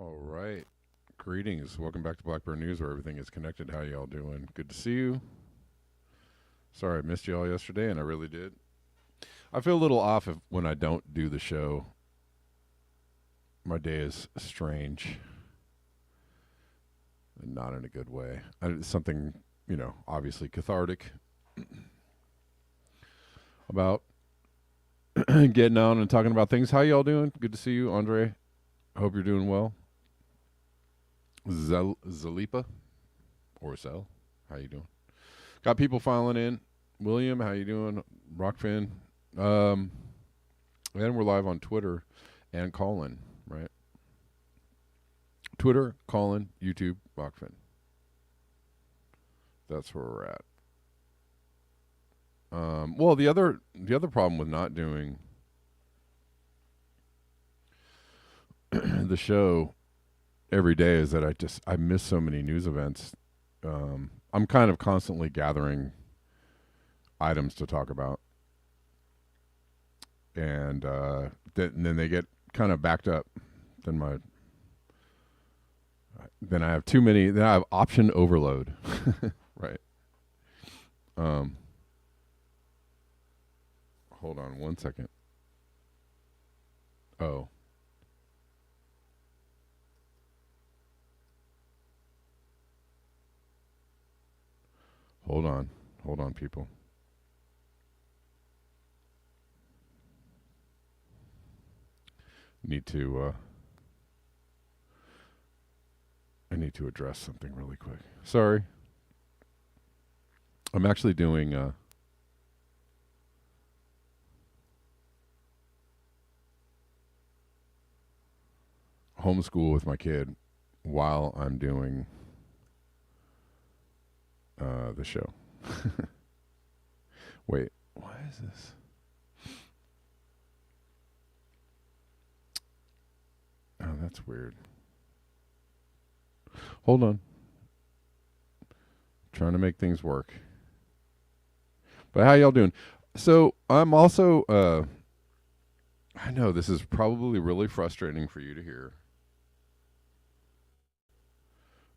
All right. Greetings. Welcome back to Blackbird News, where everything is connected. How y'all doing? Good to see you. Sorry I missed y'all yesterday, and I really did. I feel a little off when I don't do the show. My day is strange, and not in a good way. It's something, obviously cathartic about getting on and talking about things. How y'all doing? Good to see you, Andre. I hope you're doing well. Zalipa or Zell, how you doing? Got people filing in. William, how you doing? Rockfin. And we're live on Twitter and Callin, right? Twitter, Callin, YouTube, Rockfin. That's where we're at. Well, the other problem with not doing the show every day is that I miss so many news events. I'm kind of constantly gathering items to talk about, and then they get kind of backed up. Then I have too many. Then I have option overload, right? Hold on one second. Oh. Hold on, people. I need to address something really quick. Sorry. I'm actually doing homeschool with my kid while I'm doing the show. Wait, why is this? Oh, that's weird. Hold on. Trying to make things work. But how y'all doing? So I'm also I know this is probably really frustrating for you to hear.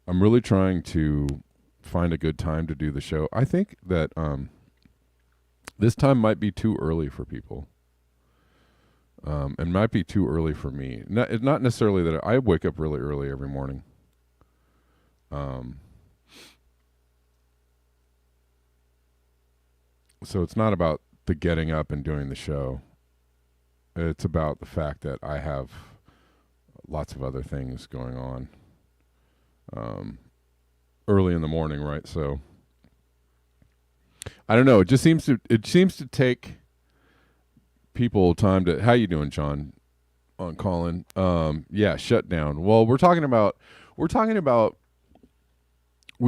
I'm really trying to find a good time to do the show. I think that this time might be too early for people. And might be too early for me. It's not necessarily that I wake up really early every morning. So it's not about the getting up and doing the show. It's about the fact that I have lots of other things going on early in the morning, right? So I don't know. It seems to take people time to. How you doing, John? On Colin. Yeah, Shutdown. Well, we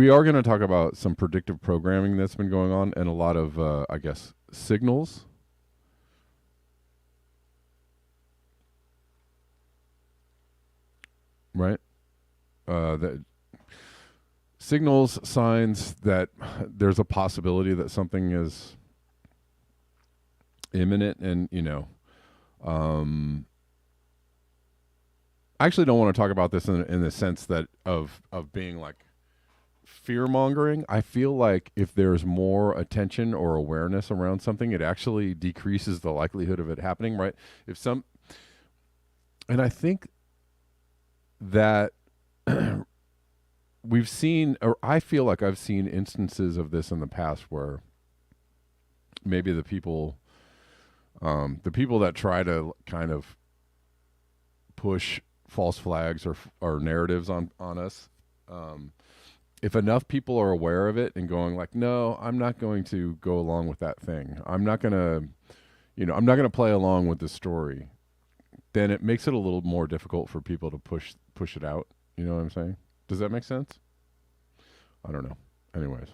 are going to talk about some predictive programming that's been going on and a lot of I guess signals. Right? That signals, signs that there's a possibility that something is imminent, and I actually don't want to talk about this in the sense that of being like fear mongering. I feel like if there's more attention or awareness around something, it actually decreases the likelihood of it happening, right? And I think that we've seen, or I feel like I've seen instances of this in the past where maybe the people that try to kind of push false flags or narratives on us, if enough people are aware of it and going like, no, I'm not going to go along with that thing. I'm not going to play along with the story. Then it makes it a little more difficult for people to push it out. You know what I'm saying? Does that make sense? I don't know. Anyways.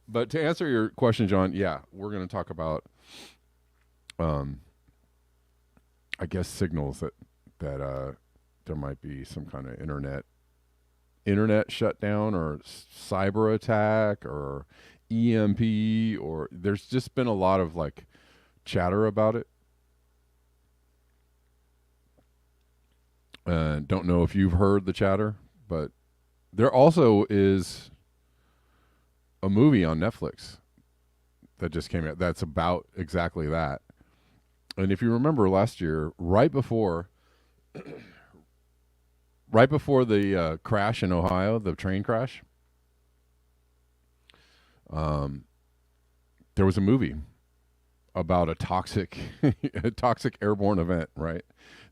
But to answer your question, John, yeah, we're going to talk about, I guess, signals that there might be some kind of internet shutdown or cyber attack or EMP, or there's just been a lot of like chatter about it. Don't know if you've heard the chatter, but there also is a movie on Netflix that just came out that's about exactly that. And if you remember last year, right before the crash in Ohio, the train crash, um, there was a movie about a toxic, a toxic airborne event. Right,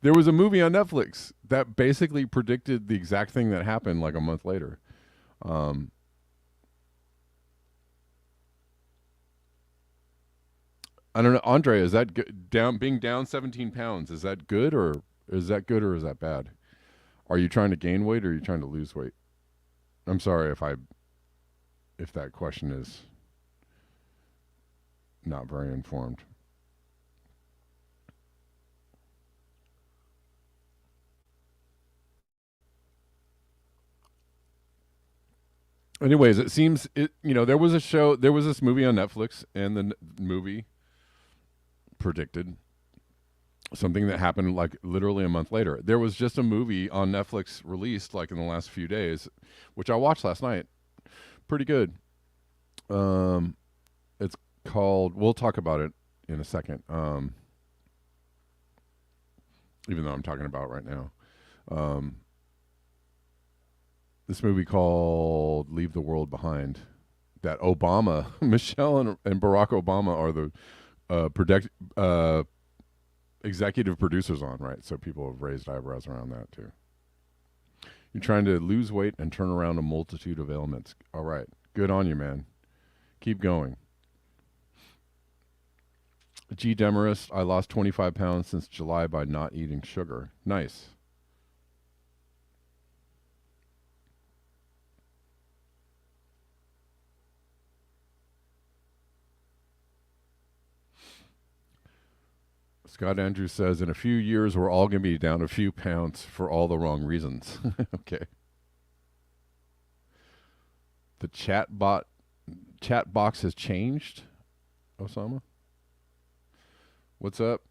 there was a movie on Netflix that basically predicted the exact thing that happened like a month later. Um, I don't know, Andre. Is that down? Being down 17 pounds, is that good or is that good or is that bad? Are you trying to gain weight or are you trying to lose weight? I'm sorry if that question is not very informed. Anyways, it seems there was a show, there was this movie on Netflix, and the movie predicted something that happened like literally a month later. There was just a movie on Netflix released like in the last few days, which I watched last night. Pretty good. Um, it's called. We'll talk about it in a second. Even though I'm talking about it right now. Um, this movie called Leave the World Behind. That Obama, Michelle and Barack Obama are the uh, executive producers on, right? So people have raised eyebrows around that too. You're trying to lose weight and turn around a multitude of ailments. All right. Good on you, man. Keep going. G. Demarest, I lost 25 pounds since July by not eating sugar. Nice. Scott Andrews says, in a few years, we're all going to be down a few pounds for all the wrong reasons. Okay. The chat box has changed. Osama, what's up?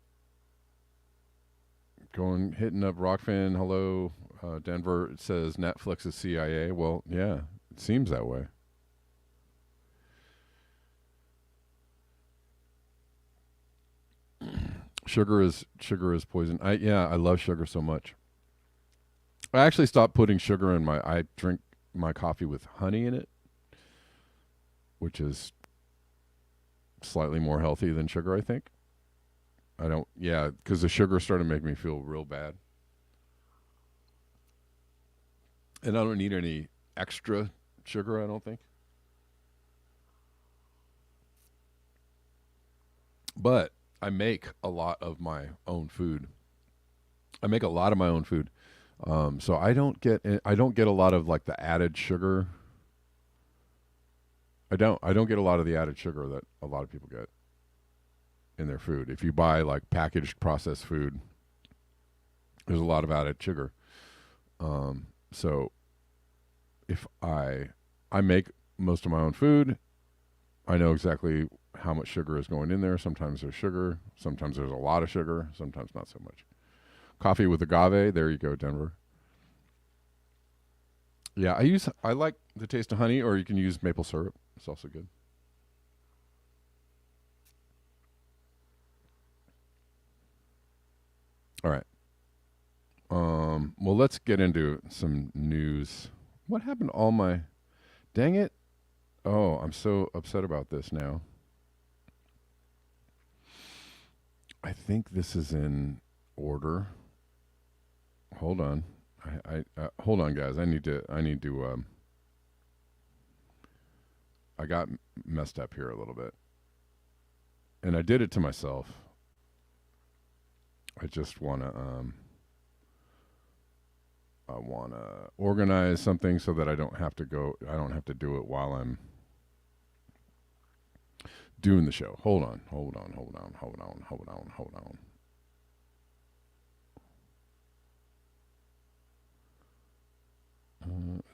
Going hitting up Rockfin. Hello, Denver. It says Netflix is CIA. Well, yeah, it seems that way. Sugar is poison. I love sugar so much. I actually stopped putting sugar in my. I drink my coffee with honey in it, which is slightly more healthy than sugar. I think. I don't. Yeah, because the sugar started making me feel real bad, and I don't need any extra sugar. I don't think. But I make a lot of my own food. I make a lot of my own food. So I don't get a lot of like the added sugar. I don't get a lot of the added sugar that a lot of people get in their food. If you buy like packaged processed food, there's a lot of added sugar. So if I make most of my own food, I know exactly how much sugar is going in there. Sometimes there's sugar, sometimes there's a lot of sugar, sometimes not so much. Coffee with agave, there you go, Denver. Yeah, I like the taste of honey, or you can use maple syrup. It's also good. All right. Well, let's get into some news. What happened to all my? Dang it! Oh, I'm so upset about this now. I think this is in order. Hold on. Hold on, guys. I got messed up here a little bit, and I did it to myself. I just wanna organize something so that I don't have to go. I don't have to do it while I'm doing the show. Hold on. Hold on. Hold on. Hold on. Hold on. Hold on.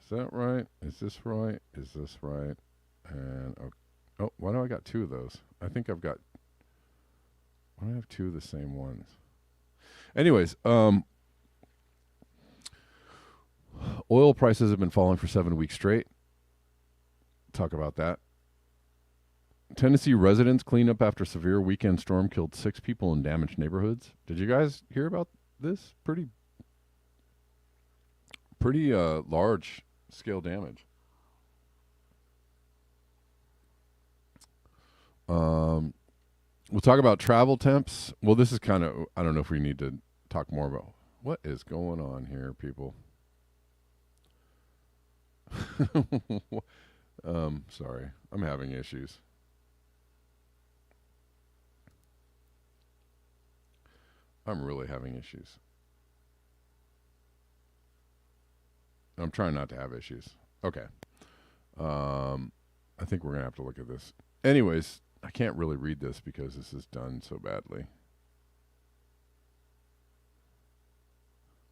Is that right? Is this right? Is this right? And oh, why do I got two of those? I think I've got. Why do I have two of the same ones? Anyways, Oil prices have been falling for 7 weeks straight. Talk about that. Tennessee residents clean up after severe weekend storm killed 6 people in damaged neighborhoods. Did you guys hear about this? Pretty large scale damage. We'll talk about travel temps. Well, this is kind of, I don't know if we need to talk more about what is going on here, people. Sorry, I'm having issues. I'm really having issues. I'm trying not to have issues. Okay. I think we're going to have to look at this. Anyways, I can't really read this because this is done so badly.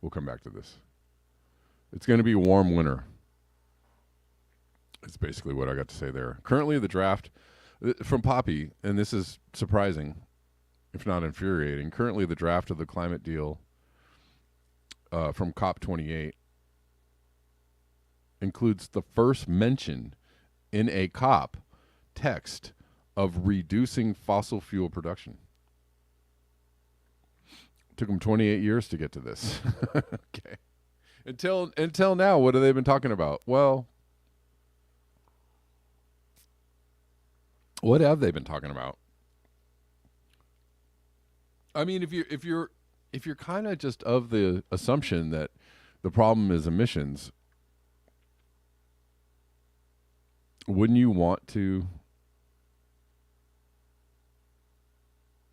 We'll come back to this. It's going to be a warm winter. It's basically what I got to say there. Currently, the draft from Poppy, and this is surprising, if not infuriating. Currently, the draft of the climate deal from COP28 includes the first mention in a COP text of reducing fossil fuel production. Took them 28 years to get to this. Okay. Until now, what have they been talking about? Well, what have they been talking about? I mean, if you're kind of just of the assumption that the problem is emissions, wouldn't you want to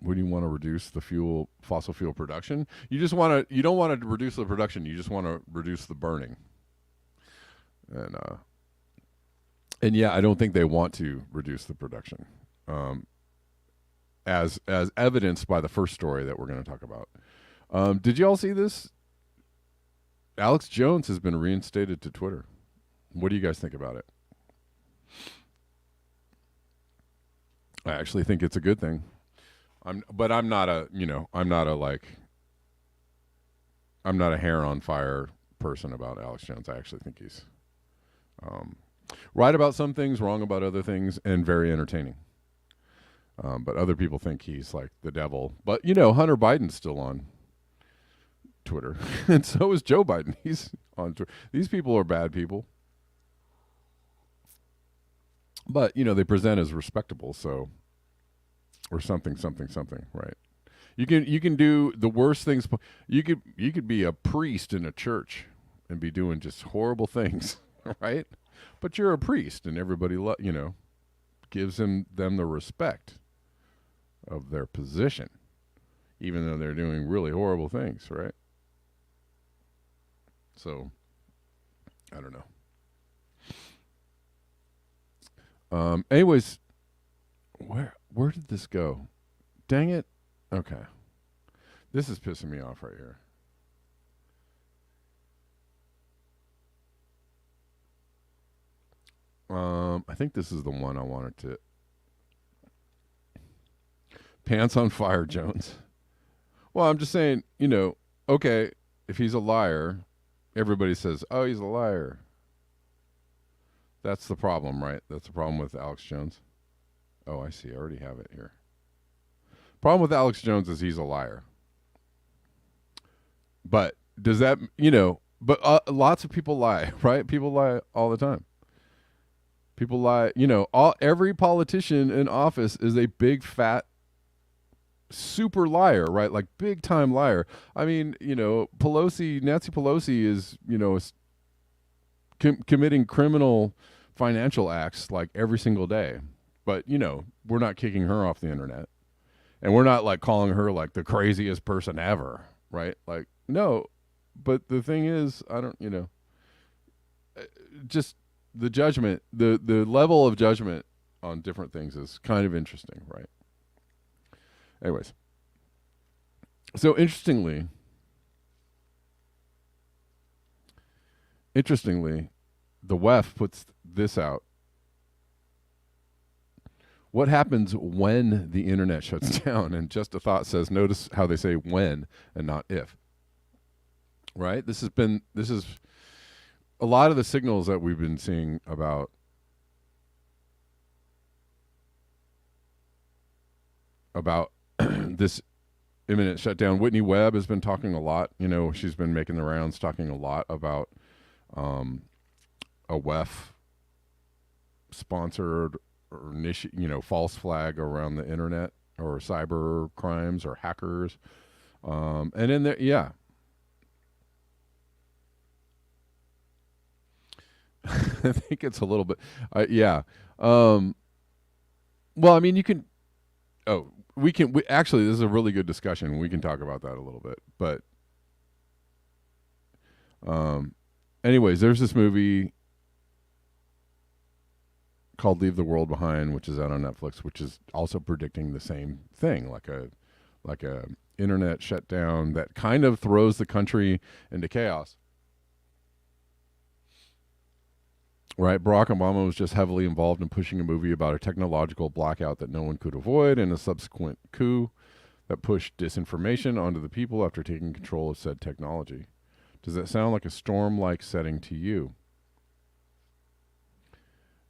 reduce the fossil fuel production? You don't want to reduce the production, you just want to reduce the burning. And yeah, I don't think they want to reduce the production. As evidenced by the first story that we're going to talk about. Did you all see this? Alex Jones has been reinstated to Twitter. What do you guys think about it? I actually think it's a good thing. I'm not a hair on fire person about Alex Jones. I actually think he's right about some things, wrong about other things, and very entertaining. But other people think he's like the devil. But, Hunter Biden's still on Twitter. And so is Joe Biden. He's on Twitter. These people are bad people. But, they present as respectable, so, or something, right? You can do the worst things. You could be a priest in a church and be doing just horrible things, right? But you're a priest, and everybody, gives them the respect of their position, even though they're doing really horrible things, right? So, I don't know. Anyways, where did this go? Dang it. Okay. This is pissing me off right here. I think this is the one I wanted to. Pants on fire, Jones. Well, I'm just saying, okay, if he's a liar, everybody says, oh, he's a liar. That's the problem, right? That's the problem with Alex Jones. Oh, I see. I already have it here. Problem with Alex Jones is he's a liar. But does that, but lots of people lie, right? People lie all the time. People lie, every politician in office is a big, fat, super liar, right? Like big time liar. I mean, Nancy Pelosi is, committing criminal financial acts like every single day. But, we're not kicking her off the internet. And we're not like calling her like the craziest person ever, right? Like, no. But the thing is, I don't, just the judgment, the level of judgment on different things is kind of interesting, right? Anyways. So interestingly, the WEF puts this out. What happens when the internet shuts down? And Just a Thought says, notice how they say when and not if. Right? This is a lot of the signals that we've been seeing about this imminent shutdown. Whitney Webb has been talking a lot. You know, she's been making the rounds, talking a lot about a WEF sponsored or false flag around the internet or cyber crimes or hackers. And in there, yeah. I think it's a little bit, yeah. Well, I mean, you can. Oh, actually, this is a really good discussion. We can talk about that a little bit. But, anyways, there's this movie called Leave the World Behind, which is out on Netflix, which is also predicting the same thing, like a internet shutdown that kind of throws the country into chaos. Right, Barack Obama was just heavily involved in pushing a movie about a technological blackout that no one could avoid and a subsequent coup that pushed disinformation onto the people after taking control of said technology. Does that sound like a storm-like setting to you?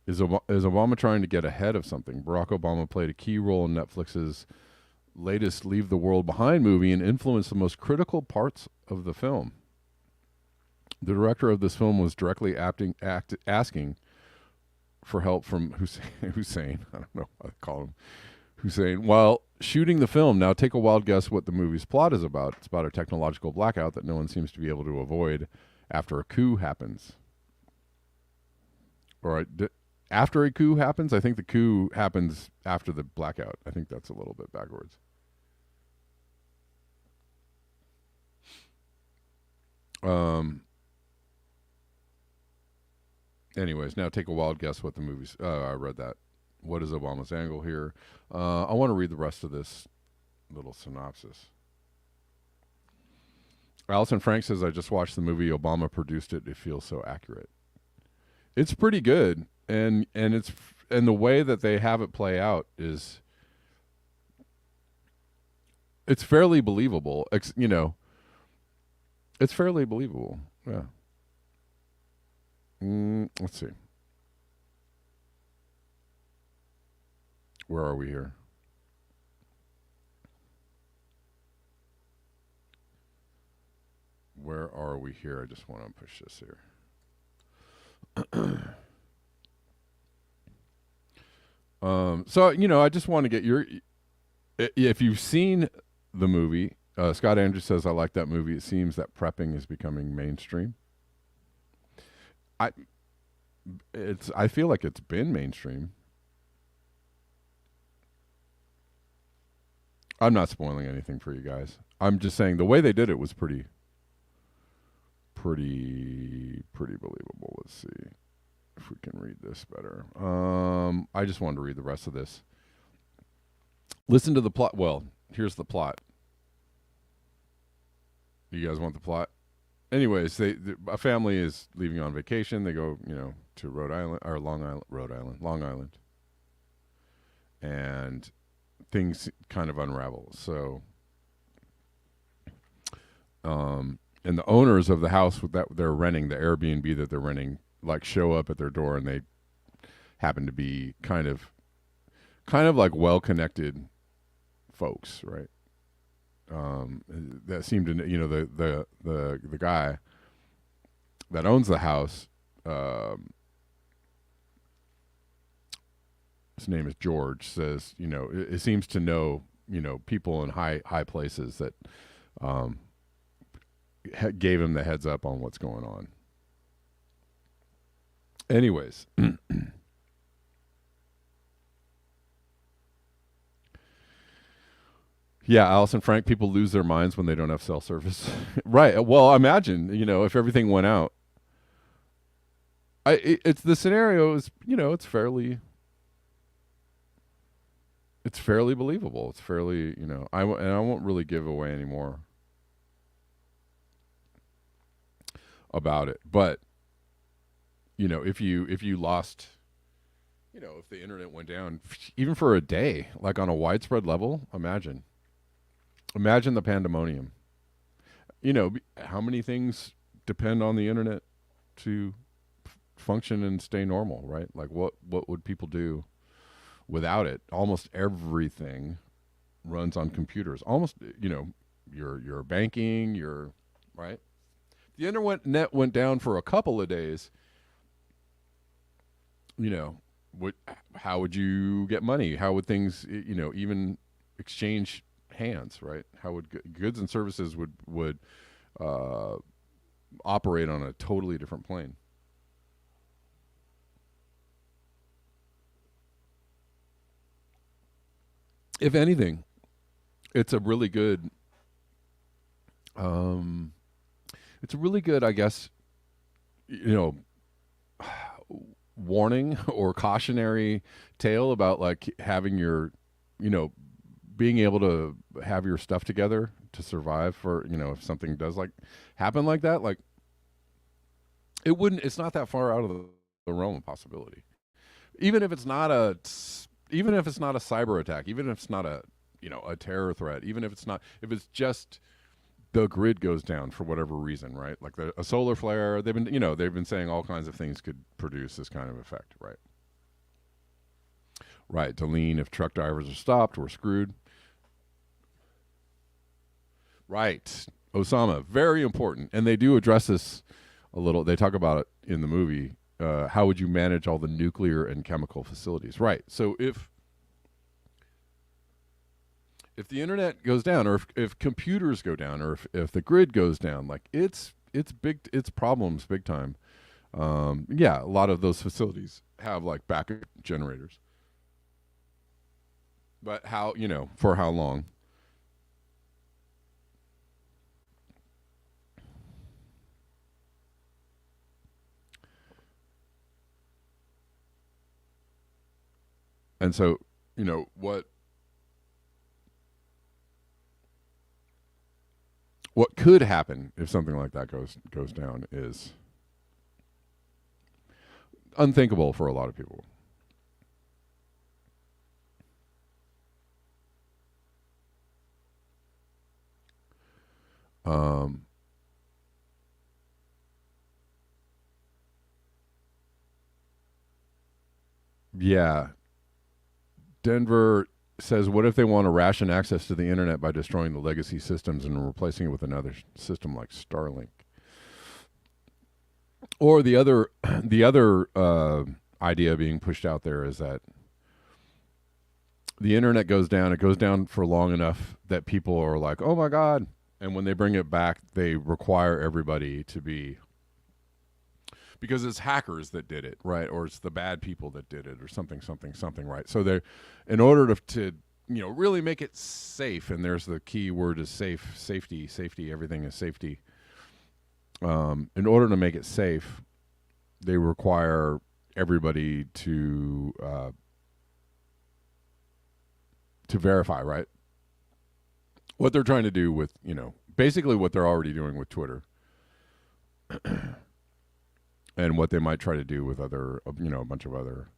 Is Obama trying to get ahead of something? Barack Obama played a key role in Netflix's latest Leave the World Behind movie and influenced the most critical parts of the film. The director of this film was directly asking for help from Hussein. I don't know what to call him. Hussein. While shooting the film, now take a wild guess what the movie's plot is about. It's about a technological blackout that no one seems to be able to avoid after a coup happens. All right. After a coup happens? I think the coup happens after the blackout. I think that's a little bit backwards. Anyways, now take a wild guess what the movie's... I read that. What is Obama's angle here? I want to read the rest of this little synopsis. Allison Frank says, I just watched the movie. Obama produced it. It feels so accurate. It's pretty good. And the way that they have it play out is... It's fairly believable. It's fairly believable. Yeah. Let's see. Where are we here? Where are we here? I just want to push this here. So, I just want to get your... If you've seen the movie, Scott Andrews says, I like that movie. It seems that prepping is becoming mainstream. I feel like it's been mainstream. I'm not spoiling anything for you guys. I'm just saying the way they did it was pretty believable. Let's see if we can read this better. I just wanted to read the rest of this. Listen to the plot. Well, here's the plot. You guys want the plot? Anyways, a family is leaving on vacation. They go, to Long Island. And things kind of unravel. So, and the owners of the house that they're renting, the Airbnb that they're renting, like show up at their door, and they happen to be kind of like well-connected folks, right? That seem to, the guy that owns the house, his name is George, says, it seems to know, people in high places that gave him the heads up on what's going on. Anyways. Yeah, Allison Frank, people lose their minds when they don't have cell service. Right. Well, imagine, if everything went out. It's the scenario is, it's fairly believable. It's fairly, I won't really give away any more about it. But, if you lost, if the internet went down, even for a day, like on a widespread level, imagine the pandemonium. How many things depend on the internet to function and stay normal, right? Like what would people do without it? Almost everything runs on computers. Almost, your banking, your right. The internet went down for a couple of days. You know, what? How would you get money? How would things, even exchange hands, right? How would goods and services would uh, operate on a totally different plane? If anything, it's a really good. Um, it's a really good, I guess, you know, warning or cautionary tale about like having your, you know, being able to have your stuff together to survive for, if something does like happen like that, like it's not that far out of the realm of possibility. Even if it's not a, even if it's not a cyber attack, even if it's not a, a terror threat, even if it's just the grid goes down for whatever reason, right? Like a solar flare, they've been saying all kinds of things could produce this kind of effect, right? Right. To lean, if truck drivers are stopped, we're screwed. Right. Osama, very important. And they do address this a little. They talk about it in the movie. How would you manage all the nuclear and chemical facilities? Right. So if the internet goes down, or if computers go down, or if the grid goes down, like it's problems big time. Yeah, a lot of those facilities have like backup generators, but for how long? And so, what could happen if something like that goes down is unthinkable for a lot of people. Um, yeah, Denver says, what if they want to ration access to the internet by destroying the legacy systems and replacing it with another system like Starlink? Or the other idea being pushed out there is that the internet goes down. It goes down for long enough that people are like, "Oh my god!" And when they bring it back, they require everybody to be, because it's hackers that did it, right? Or it's the bad people that did it, or something, something, something, right? So they're, in order to really make it safe, and there's the key word is safe, safety, safety. Everything is safety. In order to make it safe, they require everybody to verify, right? What they're trying to do with, basically what they're already doing with Twitter, and what they might try to do with other, a bunch of other,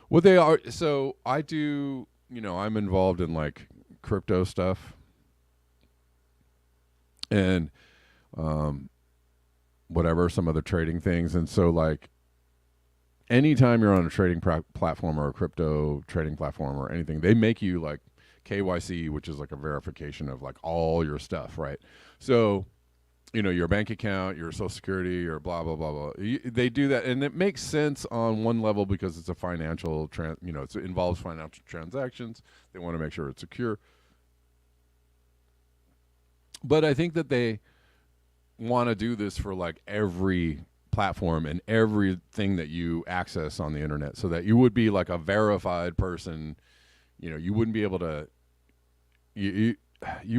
what they are. So I do, I'm involved in like crypto stuff, and whatever, some other trading things. And so like anytime you're on a trading platform or a crypto trading platform or anything, they make you like KYC, which is like a verification of like all your stuff, right? So, your bank account, your social security, your blah, blah, blah, blah. They do that. And it makes sense on one level because it's a financial, it involves financial transactions. They want to make sure it's secure. But I think that they want to do this for like every platform and everything that you access on the internet, so that you would be like a verified person. You wouldn't be able to you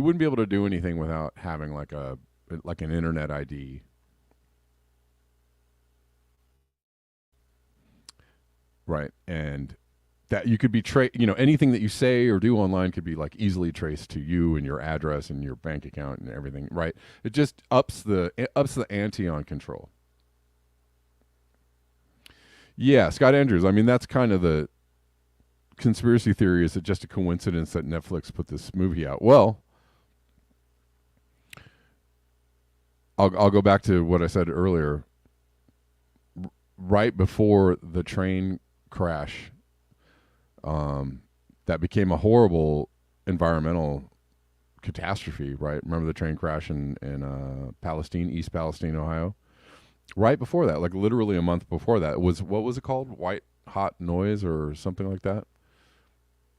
wouldn't be able to do anything without having like an internet ID. Right. And that you could be anything that you say or do online could be like easily traced to you and your address and your bank account and everything, right? It just ups the ante on control. Yeah, Scott Andrews. I mean, that's kind of the conspiracy theory. Is it just a coincidence that Netflix put this movie out? Well, I'll go back to what I said earlier. right before the train crash, that became a horrible environmental catastrophe, right? Remember the train crash in Palestine, East Palestine, Ohio? Right before that, like literally a month before that, was what was it called? White Hot Noise or something like that?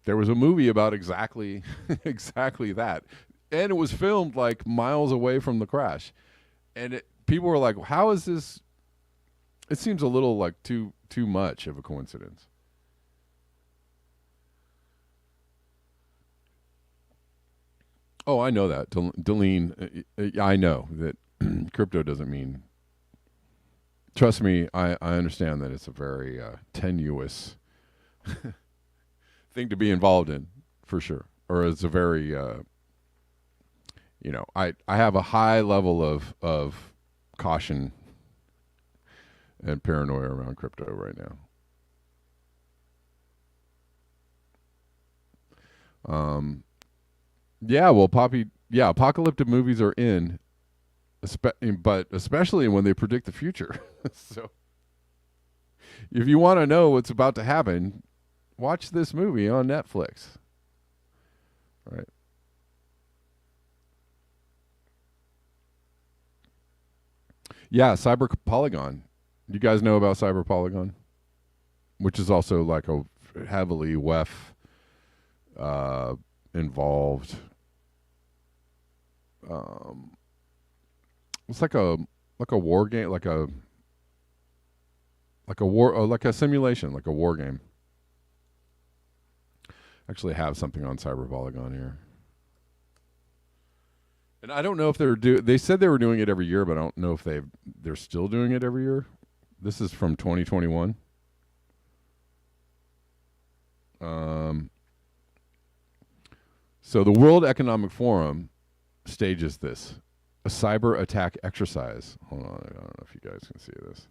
There was a movie about exactly exactly that. And it was filmed like miles away from the crash. And people were like, "How is this? It seems a little like too much of a coincidence." Oh, I know that. Delene, I know that crypto doesn't mean. Trust me, I understand that it's a very tenuous thing to be involved in, for sure. Or it's a very, I have a high level of caution and paranoia around crypto right now. Yeah, well, apocalyptic movies are in, but especially when they predict the future. So, if you want to know what's about to happen, watch this movie on Netflix. Right? Yeah, Cyber Polygon. You guys know about Cyber Polygon, which is also like a heavily WEF involved. It's like a war game, like a simulation, like a war game. Actually, have something on Cyber Polygon here, and I don't know if They said they were doing it every year, but I don't know if they're still doing it every year. This is from 2021. So the World Economic Forum stages this, a cyber attack exercise. Hold on, I don't know if you guys can see this.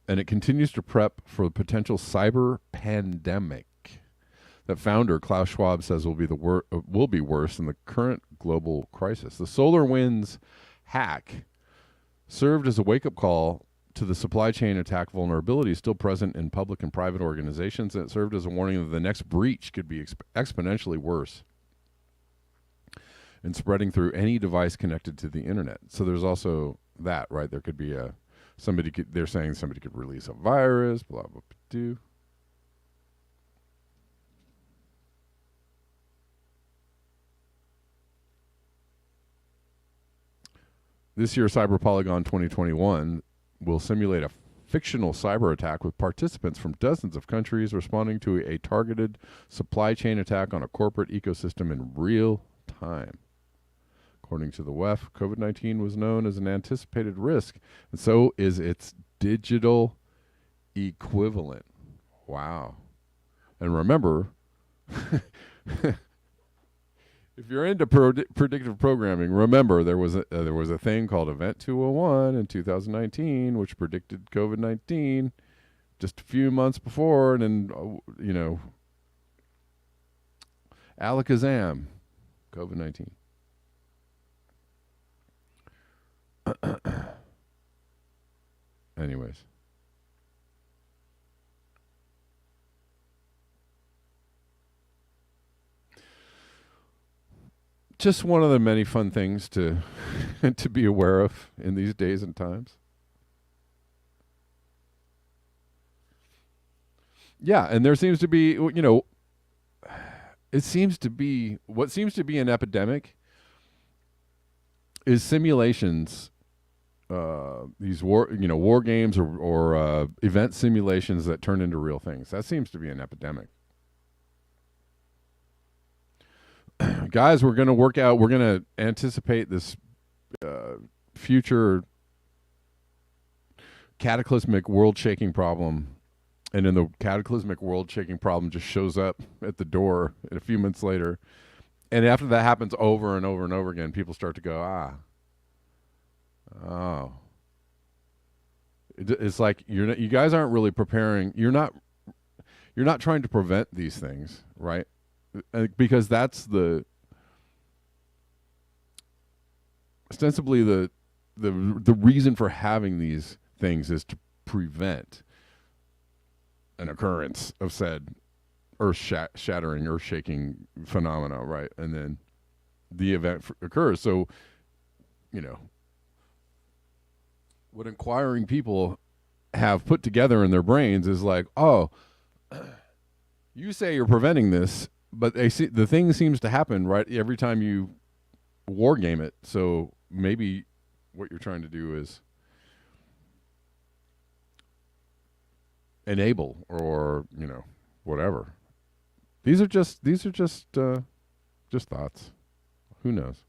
And it continues to prep for the potential cyber pandemic that founder Klaus Schwab says will be worse than the current global crisis. The SolarWinds hack served as a wake-up call to the supply chain attack vulnerabilities still present in public and private organizations, and it served as a warning that the next breach could be exponentially worse and spreading through any device connected to the internet. So there's also that, right? There could be they're saying somebody could release a virus, blah, blah, blah. This year, Cyber Polygon 2021 will simulate a fictional cyber attack with participants from dozens of countries responding to a targeted supply chain attack on a corporate ecosystem in real time. According to the WEF, COVID-19 was known as an anticipated risk, and so is its digital equivalent. Wow. And remember, if you're into predictive programming, remember there was a thing called Event 201 in 2019, which predicted COVID-19 just a few months before, and then alakazam, COVID-19. Anyways. Just one of the many fun things to to be aware of in these days and times. Yeah, and there seems to be, it seems to be what seems to be an epidemic is simulations, these war games or event simulations that turn into real things. That seems to be an epidemic. Guys, we're going to anticipate this future cataclysmic world-shaking problem, and then the cataclysmic world-shaking problem just shows up at the door a few minutes later. And after that happens over and over and over again, people start to go, oh. It's like you guys aren't really preparing. You're You're not trying to prevent these things, right? Because that's ostensibly the reason for having these things is to prevent an occurrence of said shattering, earth shaking phenomena, right? And then the event occurs. So, what inquiring people have put together in their brains is like, oh, you say you're preventing this, but the thing seems to happen right every time you war game it. So maybe what you're trying to do is enable or whatever. These are just thoughts. Who knows?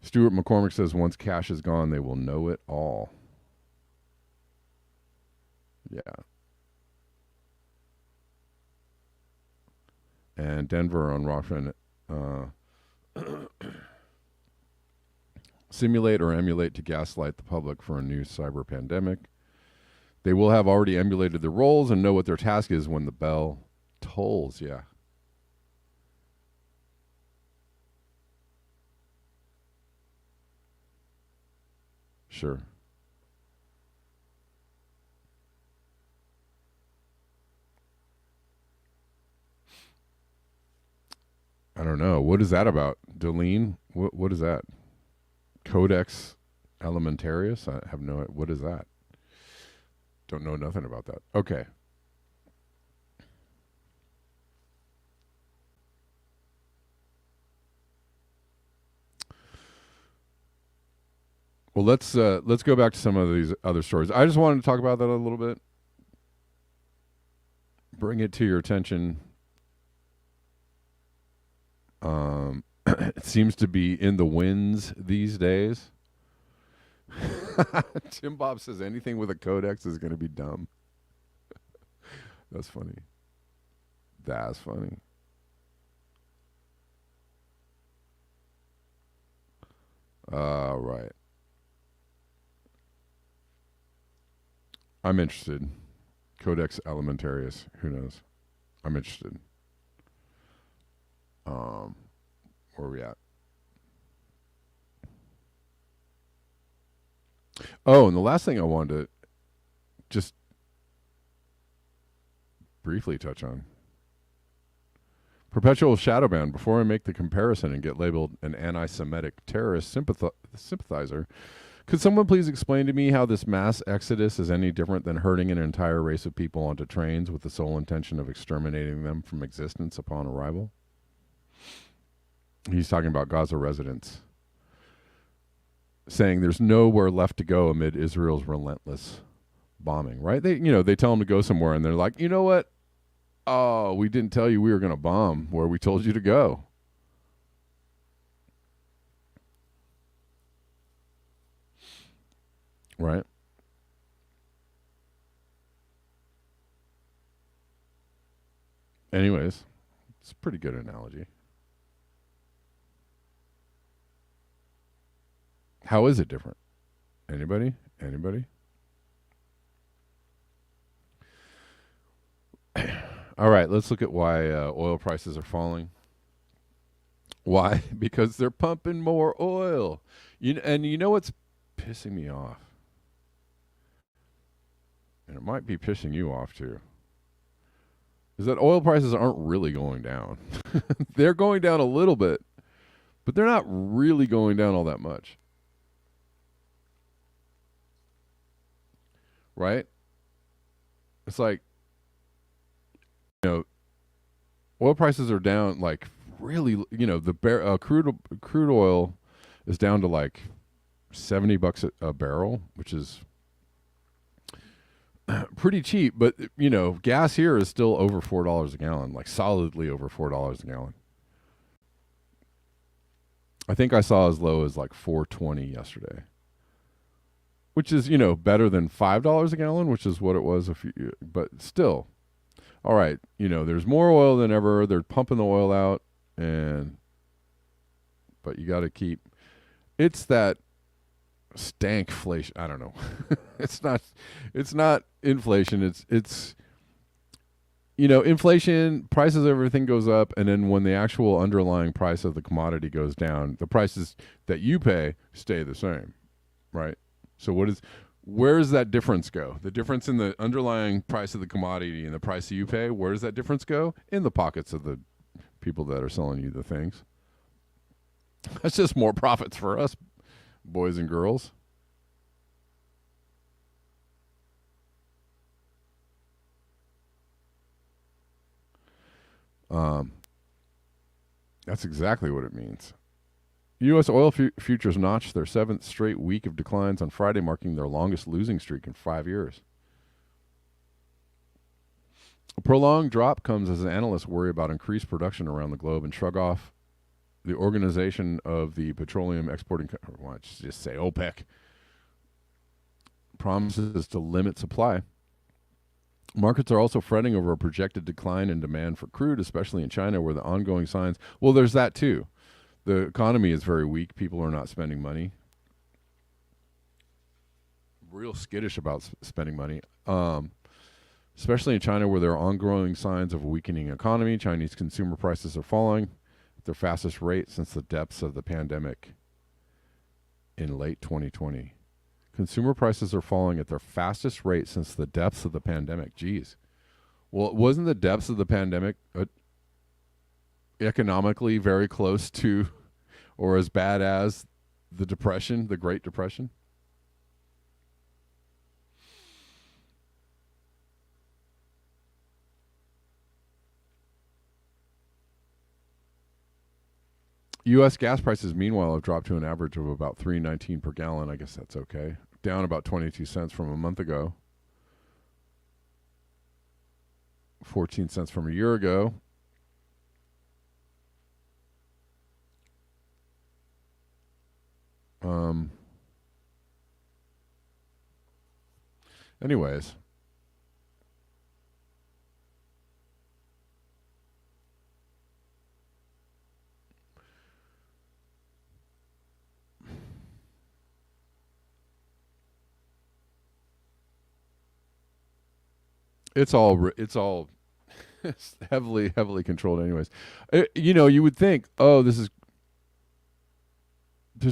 Stuart McCormick says once cash is gone, they will know it all. Yeah. And Denver on Rockfin, simulate or emulate to gaslight the public for a new cyber pandemic. They will have already emulated their roles and know what their task is when the bell tolls. Yeah. Sure. I don't know. What is that about? Delene? What is that? Codex Alimentarius? I have no. What is that? Don't know nothing about that. Okay. Well, let's go back to some of these other stories. I just wanted to talk about that a little bit. Bring it to your attention. It seems to be in the winds these days. Tim Bob says anything with a codex is going to be dumb. That's funny. That's funny. Right. I'm interested. Codex Alimentarius. Who knows? I'm interested. Where are we at? Oh, and the last thing I wanted to just briefly touch on. Perpetual shadow ban. Before I make the comparison and get labeled an anti-Semitic terrorist sympathizer, could someone please explain to me how this mass exodus is any different than herding an entire race of people onto trains with the sole intention of exterminating them from existence upon arrival? He's talking about Gaza residents, saying there's nowhere left to go amid Israel's relentless bombing, right? They tell them to go somewhere, and they're like, you know what? Oh, we didn't tell you we were going to bomb where we told you to go. Right? Anyways, it's a pretty good analogy. How is it different? Anybody? All right, let's look at why oil prices are falling. Why? Because they're pumping more oil. And you know what's pissing me off? And it might be pissing you off too. Is that oil prices aren't really going down. They're going down a little bit, but they're not really going down all that much. Right? It's like, oil prices are down like really, the crude oil is down to like $70 a barrel, which is pretty cheap, but gas here is still over $4 a gallon, like solidly over $4 a gallon. I think I saw as low as like $4.20 yesterday, which is better than $5 a gallon, which is what it was but still. All right, there's more oil than ever. They're pumping the oil out, but you got to keep. It's that Stankflation. I don't know. it's not. It's not inflation. It's inflation, prices of everything goes up, and then when the actual underlying price of the commodity goes down, the prices that you pay stay the same, right? So where does that difference go? The difference in the underlying price of the commodity and the price that you pay, where does that difference go? In the pockets of the people that are selling you the things. That's just more profits for us, boys and girls. Um, that's exactly what it means. U.S. oil futures notched their seventh straight week of declines on Friday, marking their longest losing streak in 5 years. A prolonged drop comes as analysts worry about increased production around the globe and shrug off the organization of the petroleum exporting, why don't you just say OPEC, promises to limit supply. Markets are also fretting over a projected decline in demand for crude, especially in China, where the ongoing signs. Well, there's that too. The economy is very weak. People are not spending money. Real skittish about spending money, especially in China, where there are ongoing signs of a weakening economy. Chinese consumer prices are falling at their fastest rate since the depths of the pandemic in late 2020. Consumer prices are falling at their fastest rate since the depths of the pandemic. Geez. Well, wasn't the depths of the pandemic economically very close to or as bad as the Depression, the Great Depression? U.S. gas prices, meanwhile, have dropped to an average of about $3.19 per gallon. I guess that's okay. Down about 22 cents from a month ago. 14 cents from a year ago. Anyways. It's it's heavily controlled anyways. You would think, there's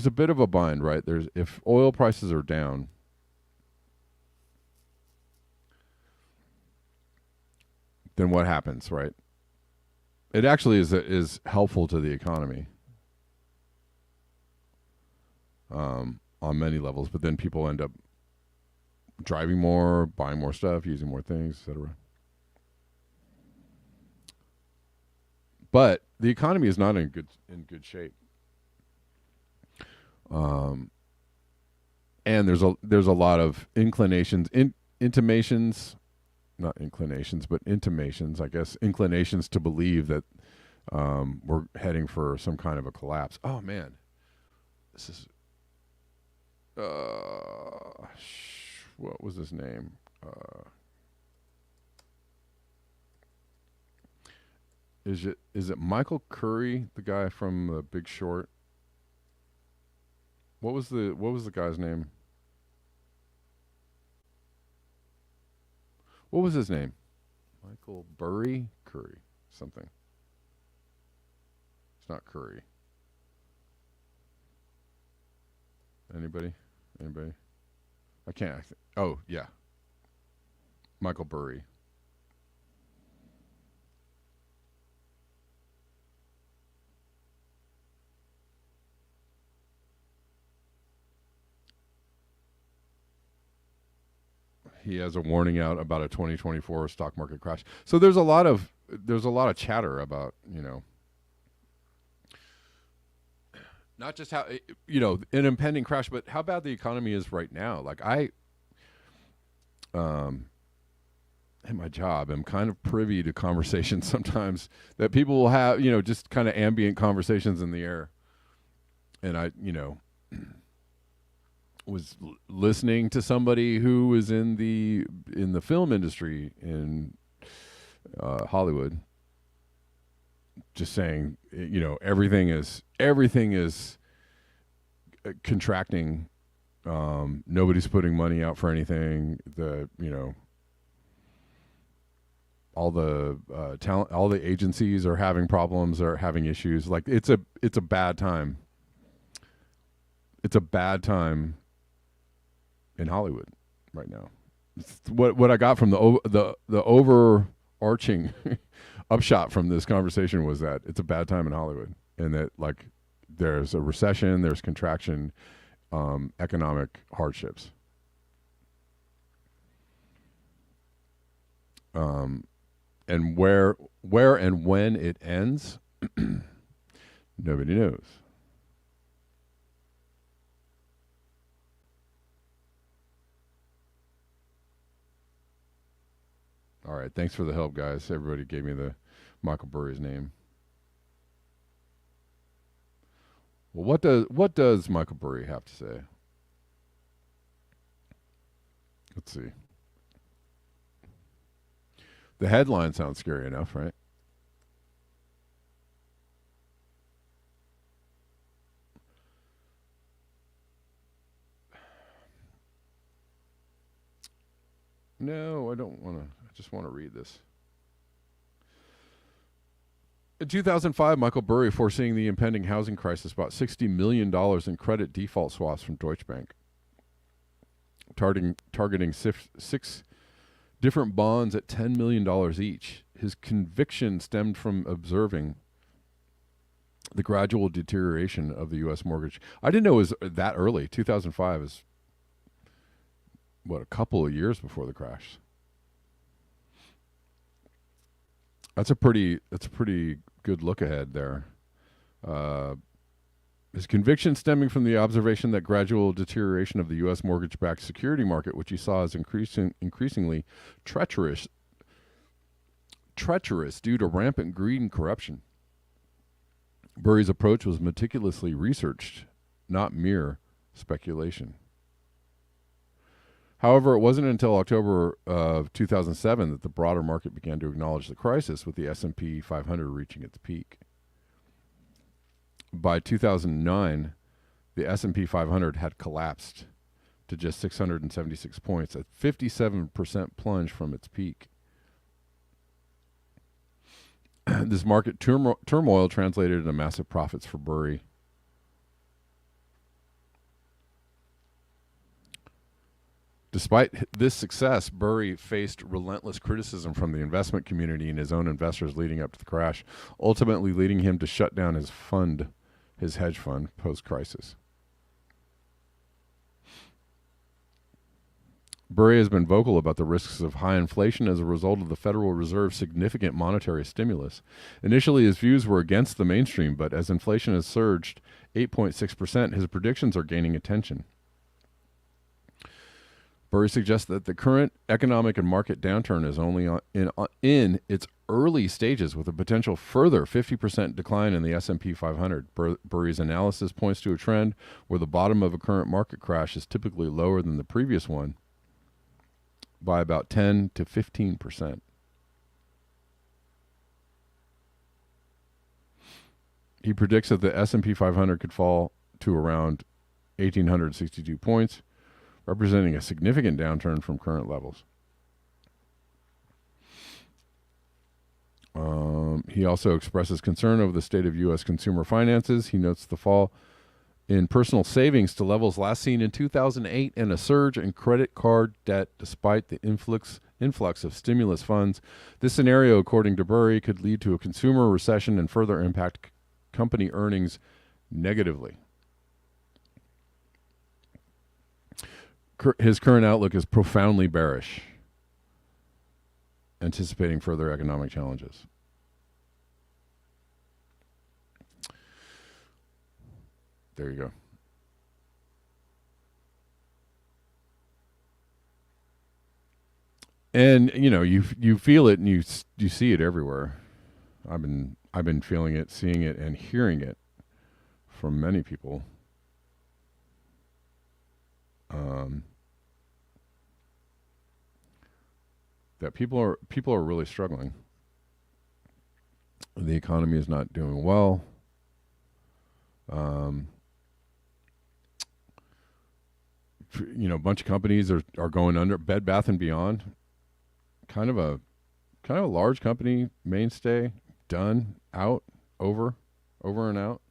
a bit of a bind, right? If oil prices are down, then what happens, right? It actually is helpful to the economy on many levels, but then people end up driving more, buying more stuff, using more things, etc. But the economy is not in good shape. And there's a lot of intimations, not inclinations, but intimations, I guess, inclinations to believe that we're heading for some kind of a collapse. Oh man, this is what was his name? Is it Michael Curry, the guy from The Big Short? What was the guy's name? What was his name? Michael Curry, something. It's not Curry. Anybody? I can't. Oh yeah, Michael Burry. He has a warning out about a 2024 stock market crash. So there's a lot of chatter about, not just how, an impending crash, but how bad the economy is right now. Like at my job, I'm kind of privy to conversations sometimes that people will have, just kind of ambient conversations in the air. And I, was listening to somebody who was in the film industry in Hollywood, just saying, everything is contracting Nobody's putting money out for anything. All the talent, all the agencies are having problems, are having issues. Like it's a bad time. It's a bad time in Hollywood right now. It's what I got from the overarching upshot from this conversation was that it's a bad time in Hollywood, and that like there's a recession, there's contraction, economic hardships. And where and when it ends, nobody knows. All right, thanks for the help, guys. Everybody gave me the Michael Burry's name. Well, what does Michael Burry have to say? Let's see. The headline sounds scary enough, right? No, I don't want to. I just want to read this. In 2005, Michael Burry, foreseeing the impending housing crisis, bought $60 million in credit default swaps from Deutsche Bank, targeting six different bonds at $10 million each. His conviction stemmed from observing the gradual deterioration of the U.S. mortgage. I didn't know it was that early. 2005 is, a couple of years before the crash. That's a pretty good look ahead there. His conviction stemming from the observation that gradual deterioration of the U.S. mortgage-backed security market, which he saw as increasingly treacherous due to rampant greed and corruption. Burry's approach was meticulously researched, not mere speculation. However, it wasn't until October of 2007 that the broader market began to acknowledge the crisis, with the S&P 500 reaching its peak. By 2009, the S&P 500 had collapsed to just 676 points, a 57% plunge from its peak. This market turmoil translated into massive profits for Burry. Despite this success, Burry faced relentless criticism from the investment community and his own investors leading up to the crash, ultimately leading him to shut down his hedge fund post-crisis. Burry has been vocal about the risks of high inflation as a result of the Federal Reserve's significant monetary stimulus. Initially, his views were against the mainstream, but as inflation has surged 8.6%, his predictions are gaining attention. Burry suggests that the current economic and market downturn is only in its early stages, with a potential further 50% decline in the S&P 500. Burry's analysis points to a trend where the bottom of a current market crash is typically lower than the previous one by about 10 to 15%. He predicts that the S&P 500 could fall to around 1,862 points, representing a significant downturn from current levels. He also expresses concern over the state of U.S. consumer finances. He notes the fall in personal savings to levels last seen in 2008 and a surge in credit card debt despite the influx of stimulus funds. This scenario, according to Burry, could lead to a consumer recession and further impact company earnings negatively. His current outlook is profoundly bearish, anticipating further economic challenges. There you go. And you feel it and you see it everywhere. I've been feeling it, seeing it, and hearing it from many people. That people are really struggling. The economy is not doing well. A bunch of companies are going under. Bed Bath and Beyond, kind of a large company, mainstay, done, out, over and out.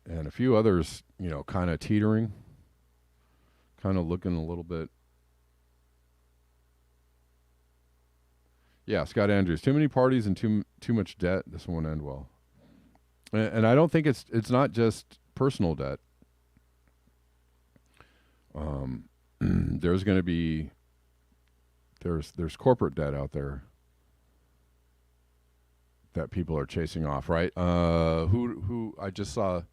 And a few others, kind of teetering, kind of looking a little bit. Yeah, Scott Andrews. Too many parties and too much debt. This won't end well. And I don't think it's not just personal debt. There's going to be there's corporate debt out there that people are chasing off, right? Who I just saw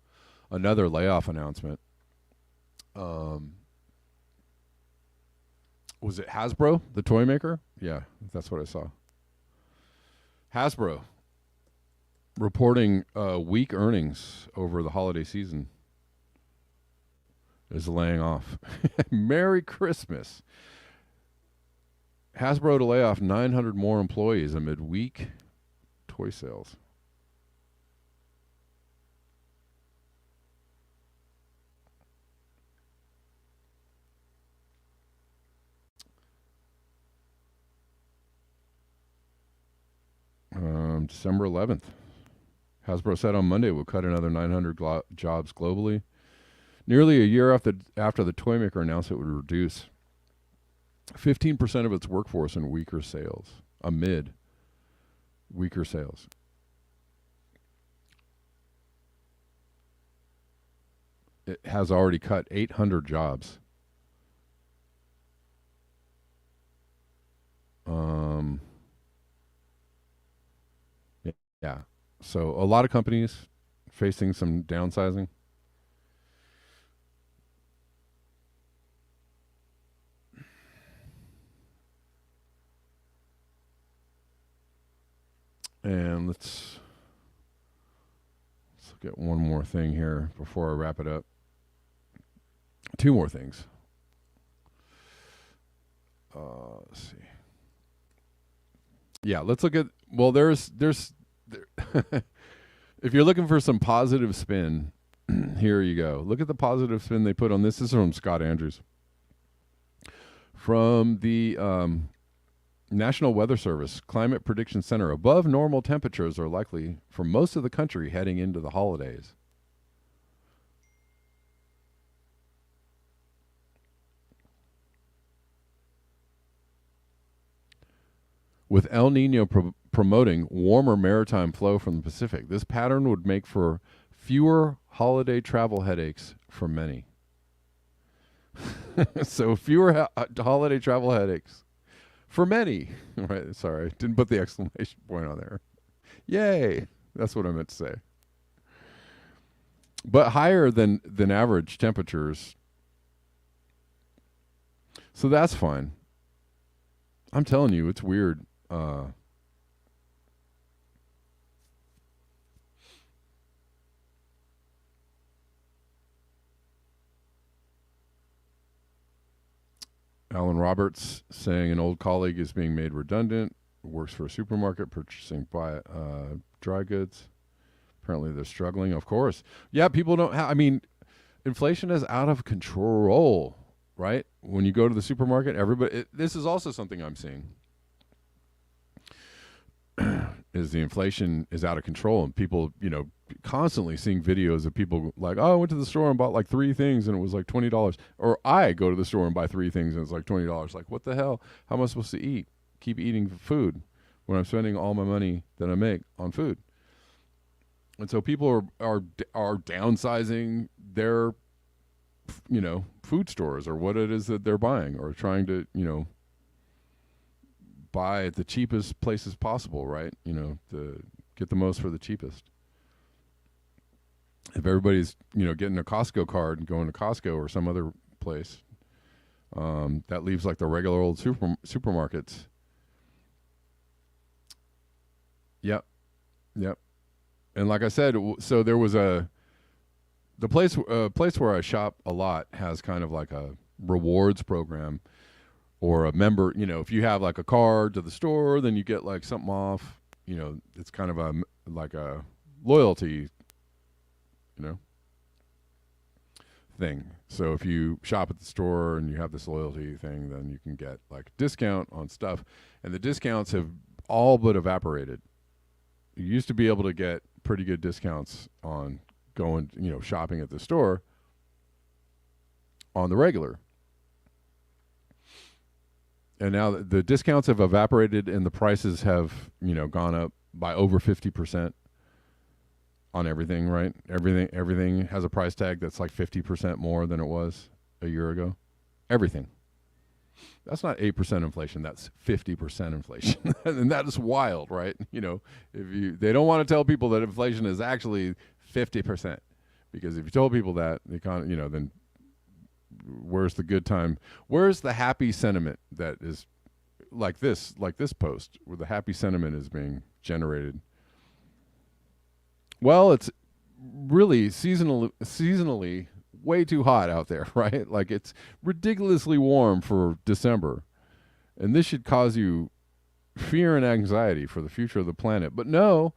another layoff announcement. Was it Hasbro, the toy maker? Yeah, that's what I saw. Hasbro reporting weak earnings over the holiday season is laying off. Merry Christmas. Hasbro to lay off 900 more employees amid weak toy sales. December 11th. Hasbro said on Monday will cut another 900 jobs globally. Nearly a year after the toy maker announced it would reduce 15% of its workforce in weaker sales, amid weaker sales. It has already cut 800 jobs. Yeah. So a lot of companies facing some downsizing. And let's look at one more thing here before I wrap it up. Two more things. Let's see. Yeah, let's look at. Well, there's if you're looking for some positive spin, here you go. Look at the positive spin they put on this. This is from Scott Andrews. From the National Weather Service Climate Prediction Center, above normal temperatures are likely for most of the country heading into the holidays. With El Nino promoting warmer maritime flow from the Pacific, this pattern would make for fewer holiday travel headaches for many. So fewer holiday travel headaches for many. Right? Sorry, didn't put the exclamation point on there. Yay! That's what I meant to say. But higher than average temperatures. So that's fine. I'm telling you, it's weird. Alan Roberts saying an old colleague is being made redundant, works for a supermarket purchasing dry goods. Apparently they're struggling. Of course. Yeah, people don't have, inflation is out of control, right? When you go to the supermarket, this is also something I'm seeing. Is the inflation is out of control, and people, constantly seeing videos of people like, oh, I went to the store and bought like 3 things and it was like $20. Or I go to the store and buy 3 things and it's like $20. Like, what the hell? How am I supposed to eat? Keep eating food when I'm spending all my money that I make on food. And so people are downsizing their, food stores or what it is that they're buying, or trying to, buy at the cheapest places possible, right? To get the most for the cheapest. If everybody's, getting a Costco card and going to Costco or some other place, that leaves like the regular old supermarkets. Yep. And like I said, so there was the place where I shop a lot has kind of like a rewards program, or a member, if you have like a card to the store, then you get like something off, it's kind of like a loyalty you know, thing. So if you shop at the store and you have this loyalty thing, then you can get like a discount on stuff. And the discounts have all but evaporated. You used to be able to get pretty good discounts on going, shopping at the store on the regular. And now the discounts have evaporated and the prices have, gone up by over 50% on everything, right? Everything has a price tag that's like 50% more than it was a year ago. Everything. That's not 8% inflation, that's 50% inflation. And that is wild, right? They don't want to tell people that inflation is actually 50%. Because if you told people that, then where's the good time? Where's the happy sentiment that is like this post where the happy sentiment is being generated? Well, it's really seasonally way too hot out there, right? Like it's ridiculously warm for December. And this should cause you fear and anxiety for the future of the planet. But no,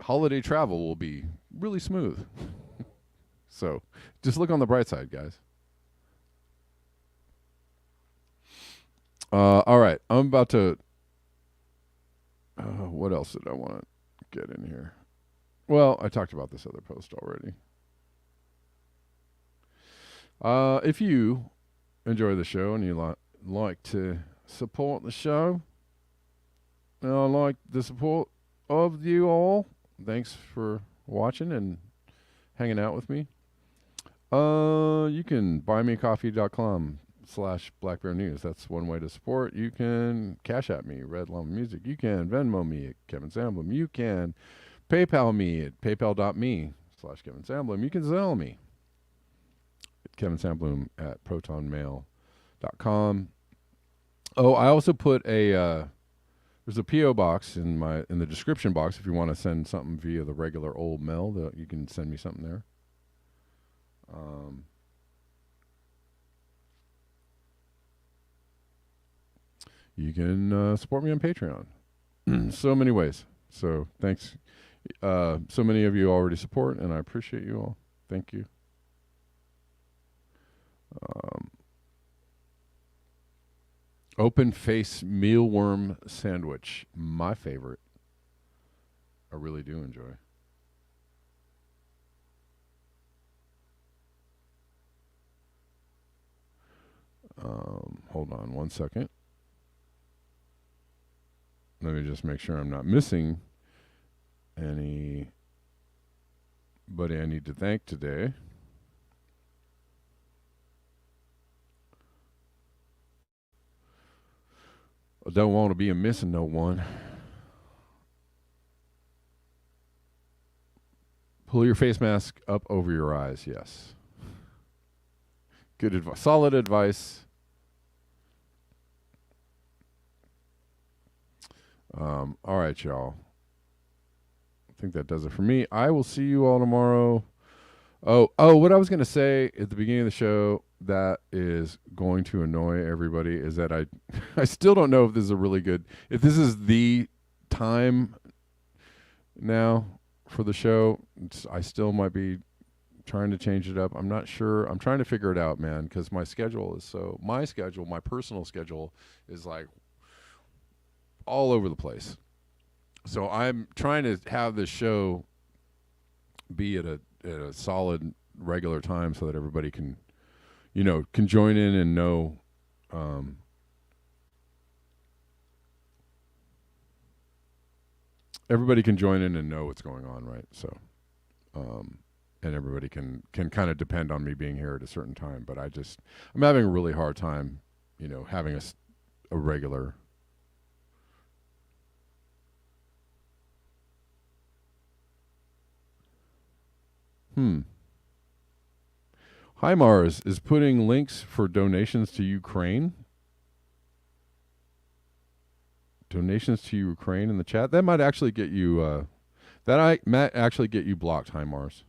holiday travel will be really smooth. So just look on the bright side, guys. All right. I'm about to... what else did I want to get in here? Well, I talked about this other post already. If you enjoy the show and you like to support the show, and I like the support of you all, thanks for watching and hanging out with me. You can buymeacoffee.com/BlackBearNews. That's one way to support. You can Cash App me, Red Llama Music. You can Venmo me at Kevin Sandblum. You can PayPal me at paypal.me/Kevin Sandblum. You can Zelle me at Kevin Sandblum at protonmail.com. Oh, I also put there's a P.O. box in the description box if you want to send something via the regular old mail. You can send me something there. You can support me on Patreon. So many ways. So thanks. So many of you already support, and I appreciate you all. Thank you. Open face mealworm sandwich, my favorite. I really do enjoy. Hold on one second. Let me just make sure I'm not missing anybody I need to thank today. I don't want to be missing no one. Pull your face mask up over your eyes, yes. Good advice. Solid advice. All right, y'all. I think that does it for me. I will see you all tomorrow. Oh, what I was going to say at the beginning of the show that is going to annoy everybody is that I still don't know if this is if this is the time now for the show. I still might be trying to change it up. I'm not sure. I'm trying to figure it out, man, because my personal schedule is like all over the place. So I'm trying to have this show be at a solid regular time so that everybody can join in and know everybody can join in and know what's going on, right? So and everybody can kind of depend on me being here at a certain time, but I'm having a really hard time, having a regular HIMARS is putting links for donations to Ukraine. Donations to Ukraine in the chat. That might actually get you blocked, HIMARS.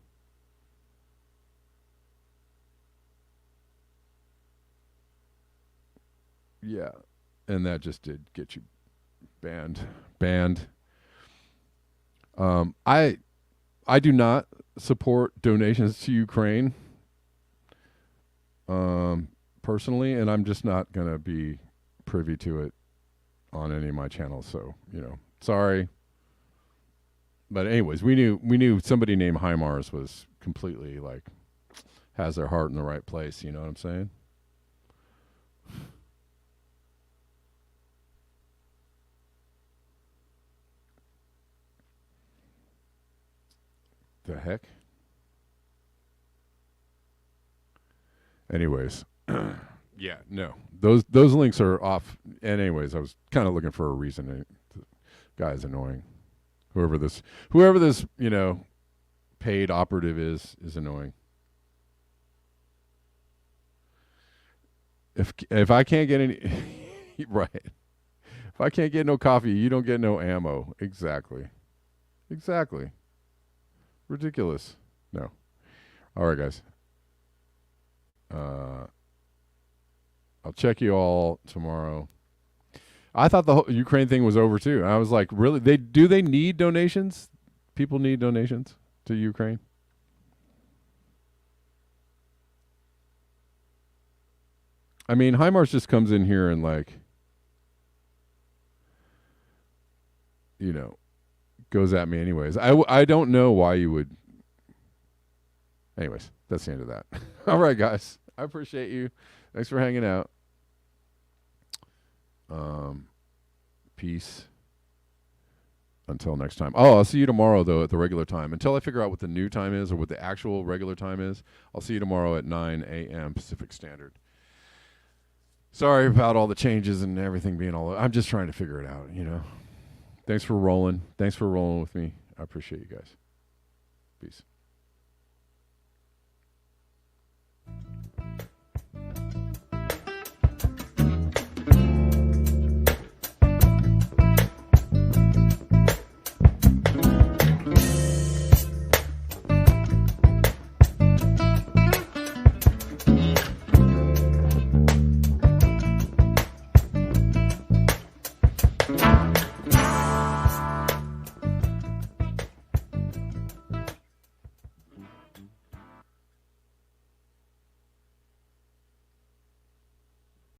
Yeah. And that just did get you banned. I do not support donations to Ukraine, personally, and I'm just not gonna be privy to it on any of my channels. So sorry. But anyways, we knew somebody named Heimars was completely like has their heart in the right place. You know what I'm saying? The heck? Anyways, yeah, no, those links are off. And anyways, I was kind of looking for a reason. The guy's annoying. Whoever this paid operative is annoying. If I can't get any right, if I can't get no coffee, you don't get no ammo. Exactly. Ridiculous. No. All right, guys. I'll check you all tomorrow. I thought the whole Ukraine thing was over too. I was like, really? They need donations? People need donations to Ukraine? I mean, HIMARS just comes in here and goes at me anyways. I don't know why you would. Anyways, that's the end of that. All right, guys. I appreciate you. Thanks for hanging out. Peace. Until next time. Oh, I'll see you tomorrow, though, at the regular time. Until I figure out what the new time is or what the actual regular time is, I'll see you tomorrow at 9 a.m. Pacific Standard. Sorry about all the changes and everything being all. I'm just trying to figure it out, Thanks for rolling. Thanks for rolling with me. I appreciate you guys. Peace.